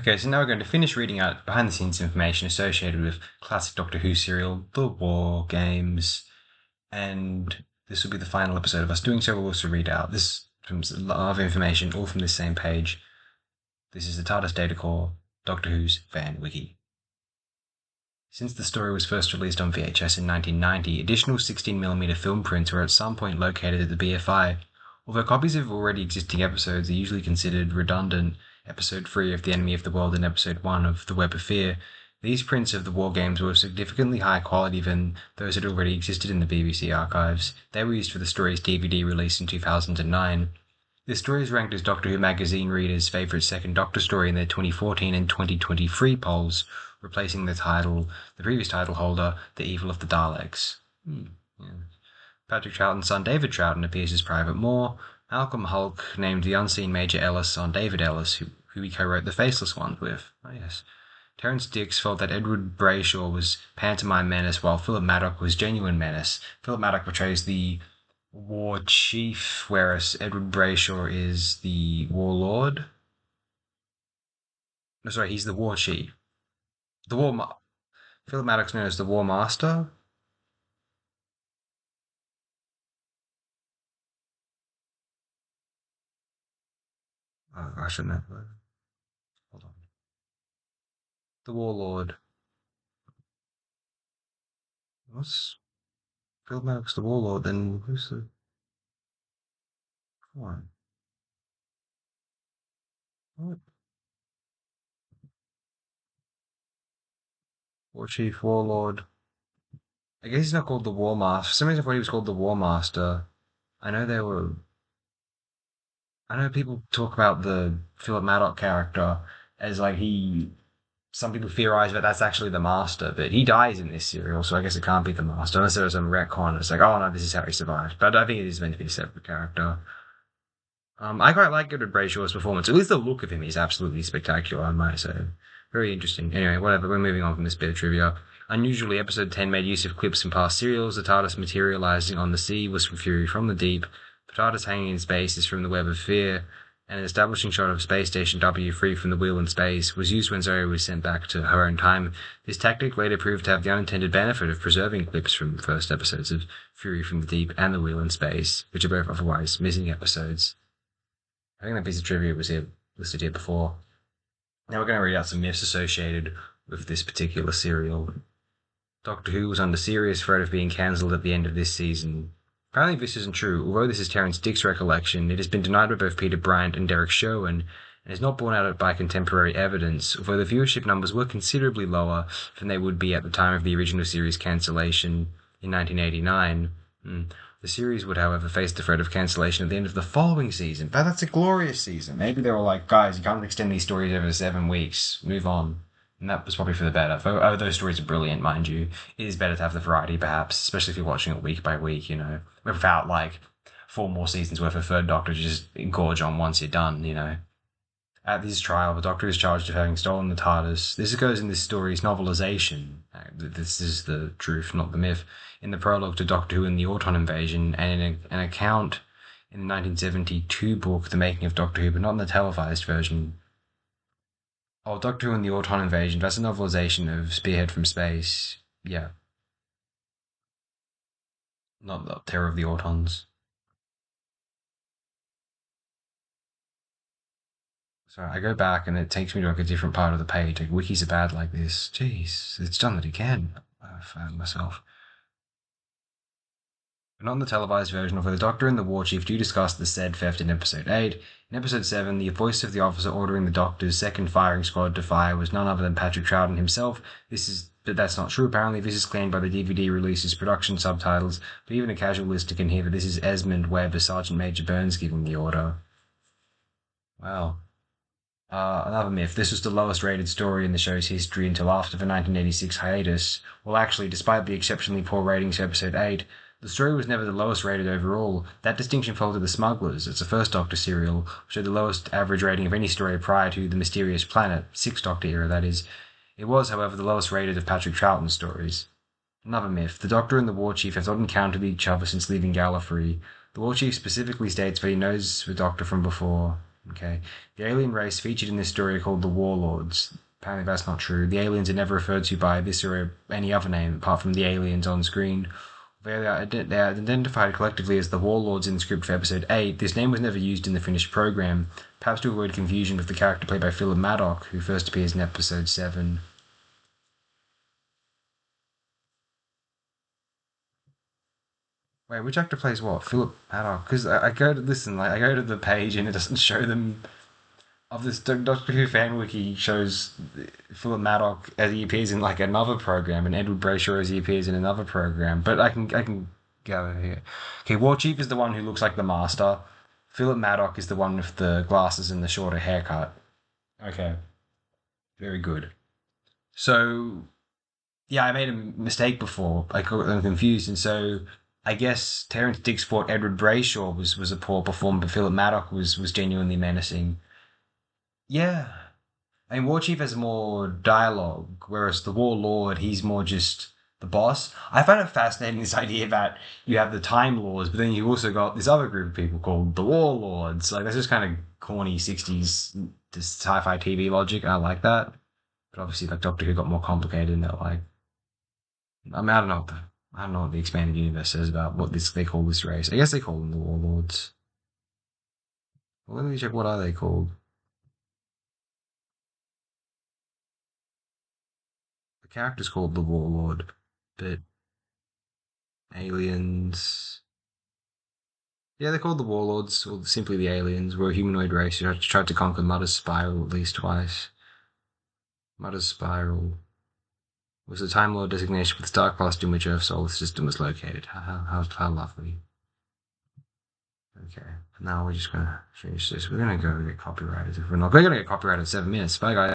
Okay, so now we're going to finish reading out behind-the-scenes information associated with classic Doctor Who serial, The War Games, and this will be the final episode of us doing so. We'll also read out this from a lot of information, all from this same page. This is the TARDIS Data Core, Doctor Who's fan wiki. Since the story was first released on VHS in 1990, additional 16mm film prints were at some point located at the BFI. Although copies of already existing episodes are usually considered redundant, Episode 3 of The Enemy of the World and Episode 1 of The Web of Fear, these prints of the War Games were of significantly higher quality than those that already existed in the BBC archives. They were used for the story's DVD release in 2009. This story is ranked as Doctor Who magazine readers' favourite second Doctor story in their 2014 and 2023 polls, replacing the previous title holder, The Evil of the Daleks. Yeah. Patrick Troughton's son David Troughton appears as Private Moore. Malcolm Hulke named the unseen Major Ellis on David Ellis, who he co-wrote The Faceless Ones with. Oh yes. Terrance Dix felt that Edward Brayshaw was pantomime menace, while Philip Maddock was genuine menace. Philip Maddock portrays the war chief, whereas Edward Brayshaw is the warlord. No, sorry, he's the war chief. Philip Maddock's known as the War Master. Oh, I shouldn't have. Hold on. The Warlord. What's Philip Maddock's the Warlord? Then who's the? What? What? War Chief, Warlord. I guess he's not called the War Master. For some reason, I thought he was called the War Master. I know there were. I know people talk about the Philip Maddock character as like he. Some people theorize that that's actually the Master, but he dies in this serial, so I guess it can't be the Master unless there was some retcon. It's like, oh no, this is how he survived. But I think it is meant to be a separate character. I quite like Edward Brayshaw's performance. At least the look of him is absolutely spectacular, I might say. Very interesting. Anyway, whatever, we're moving on from this bit of trivia. Unusually, episode 10 made use of clips from past serials. The TARDIS materializing on the sea was from Fury from the Deep. The TARDIS hanging in space is from the Web of Fear. And an establishing shot of Space Station W free from the wheel in space was used when Zoe was sent back to her own time. This tactic later proved to have the unintended benefit of preserving clips from the first episodes of Fury from the Deep and the Wheel in Space, which are both otherwise missing episodes. I think that piece of trivia was listed here before. Now we're going to read out some myths associated with this particular serial. Doctor Who was under serious threat of being cancelled at the end of this season. Apparently this isn't true. Although this is Terrance Dick's recollection, it has been denied by both Peter Bryant and Derek Sherwin, and is not borne out by contemporary evidence, although the viewership numbers were considerably lower than they would be at the time of the original series cancellation in 1989. The series would, however, face the threat of cancellation at the end of the following season. But that's a glorious season. Maybe they were like, guys, you can't extend these stories over 7 weeks. Move on. And that was probably for the better. Oh, those stories are brilliant, mind you. It is better to have the variety, perhaps, especially if you're watching it week by week, you know. Without, like, 4 more seasons worth of Third Doctor to just gorge on once you're done, you know. At this trial, the Doctor is charged of having stolen the TARDIS. This occurs in this story's novelisation. This is the truth, not the myth. In the prologue to Doctor Who and the Auton Invasion, and in an account in the 1972 book, The Making of Doctor Who, but not in the televised version. Oh, Doctor Who and the Auton Invasion, that's a novelisation of Spearhead from Space. Yeah. Not the Terror of the Autons. Sorry, I go back and it takes me to like a different part of the page. Like, wikis are bad like this. Jeez, it's done it again. I found myself. But not in the televised version, although the Doctor and the War Chief do discuss the said theft in episode 8. In episode 7, the voice of the officer ordering the Doctor's second firing squad to fire was none other than Patrick Troughton himself. But that's not true, apparently. This is claimed by the DVD release's production subtitles, but even a casual listener can hear that this is Esmond Webb as Sergeant Major Burns giving the order. Wow. Another myth. This was the lowest rated story in the show's history until after the 1986 hiatus. Well, actually, despite the exceptionally poor ratings for episode 8, the story was never the lowest rated overall. That distinction fell to The Smugglers. It's a first Doctor serial, which had the lowest average rating of any story prior to The Mysterious Planet, 6th Doctor era, that is. It was, however, the lowest rated of Patrick Troughton's stories. Another myth. The Doctor and the War Chief have not encountered each other since leaving Gallifrey. The War Chief specifically states that he knows the Doctor from before. Okay. The alien race featured in this story are called the Warlords. Apparently that's not true. The aliens are never referred to by this or any other name apart from the aliens on screen. They are identified collectively as the Warlords in the script for episode 8. This name was never used in the finished program, perhaps to avoid confusion with the character played by Philip Maddock, who first appears in episode 7. Wait, which actor plays what? Philip Maddock? Because I go to listen, like I go to the page and it doesn't show them. Of this Doctor Who fan wiki shows Philip Maddock as he appears in like another program, and Edward Brayshaw as he appears in another program. But I can gather here. Okay, Warchief is the one who looks like the Master. Philip Maddock is the one with the glasses and the shorter haircut. Okay, very good. So yeah, I made a mistake before. I got them confused, and so I guess Terrance Dicks thought Edward Brayshaw was a poor performer, but Philip Maddock was genuinely menacing. Yeah, I mean, Warchief has more dialogue, whereas the Warlord, he's more just the boss. I find it fascinating this idea that you have the Time Lords, but then you also got this other group of people called the Warlords. Like, that's just kind of corny 60s just sci-fi TV logic. I like that. But obviously, like, Doctor Who got more complicated and they're like, I mean, I don't know what the expanded universe says about what this they call this race. I guess they call them the Warlords. Well, let me check what are they called. The character's called the Warlord, but aliens. Yeah, they're called the Warlords, or simply the aliens. We're a humanoid race who tried to conquer Mother's Spiral at least twice. Mother's Spiral was the Time Lord designation for the star cluster in which Earth's solar system was located. How lovely. Okay, now we're just gonna finish this. We're gonna go get copyrighted. If we're not, we're gonna get copyrighted in 7 minutes. Bye, guys.